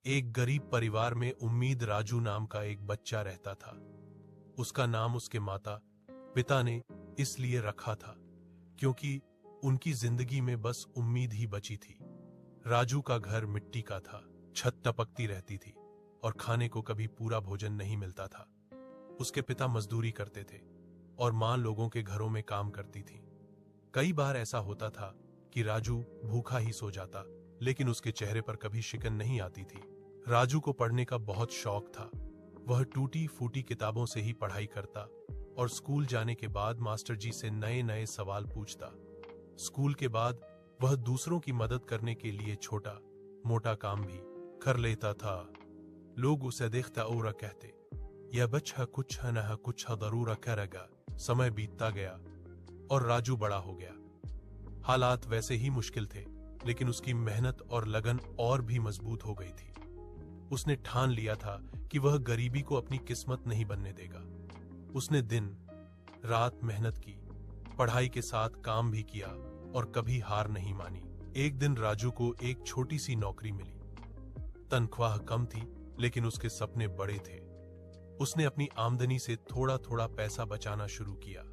एक गरीब परिवार में उम्मीद राजू नाम का एक बच्चा रहता था। उसका नाम उसके माता पिता ने इसलिए रखा था क्योंकि उनकी जिंदगी में बस उम्मीद ही बची थी। राजू का घर मिट्टी का था, छत टपकती रहती थी और खाने को कभी पूरा भोजन नहीं मिलता था। उसके पिता मजदूरी करते थे और मां लोगों के घरों में काम करती थी। कई बार ऐसा होता था कि राजू भूखा ही सो जाता, लेकिन उसके चेहरे पर कभी शिकन नहीं आती थी। राजू को पढ़ने का बहुत शौक था। वह टूटी फूटी किताबों से ही पढ़ाई करता और स्कूल जाने के बाद मास्टर जी से नए नए सवाल पूछता। स्कूल के बाद वह दूसरों की मदद करने के लिए छोटा मोटा काम भी कर लेता था। लोग उसे देखता और कहते, यह बच्चा कुछ न कुछ जरूर करेगा। समय बीतता गया और राजू बड़ा हो गया। हालात वैसे ही मुश्किल थे, लेकिन उसकी मेहनत और लगन और भी मजबूत हो गई थी। उसने ठान लिया था कि वह गरीबी को अपनी किस्मत नहीं बनने देगा। उसने दिन रात मेहनत की, पढ़ाई के साथ काम भी किया और कभी हार नहीं मानी। एक दिन राजू को एक छोटी सी नौकरी मिली। तनख्वाह कम थी, लेकिन उसके सपने बड़े थे। उसने अपनी आमदनी से थोड़ा थोड़ा पैसा बचाना शुरू किया।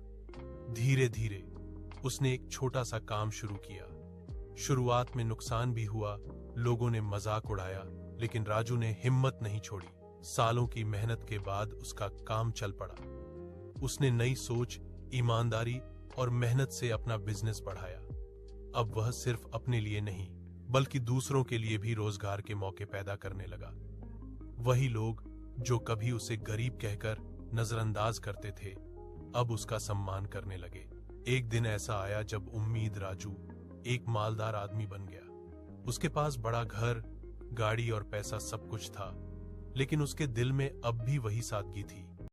धीरे धीरे उसने एक छोटा सा काम शुरू किया। शुरुआत में नुकसान भी हुआ, लोगों ने मजाक उड़ाया, लेकिन राजू ने हिम्मत नहीं छोड़ी। सालों की मेहनत के बाद उसका काम चल पड़ा। उसने नई सोच, ईमानदारी और मेहनत से अपना बिजनेस बढ़ाया। अब वह सिर्फ अपने लिए नहीं, बल्कि दूसरों के लिए भी रोजगार के मौके पैदा करने लगा। वही लोग जो कभी उसे गरीब कहकर नजरअंदाज करते थे, अब उसका सम्मान करने लगे। एक दिन ऐसा आया जब उम्मीद राजू एक मालदार आदमी बन गया। उसके पास बड़ा घर, गाड़ी और पैसा सब कुछ था, लेकिन उसके दिल में अब भी वही सादगी थी।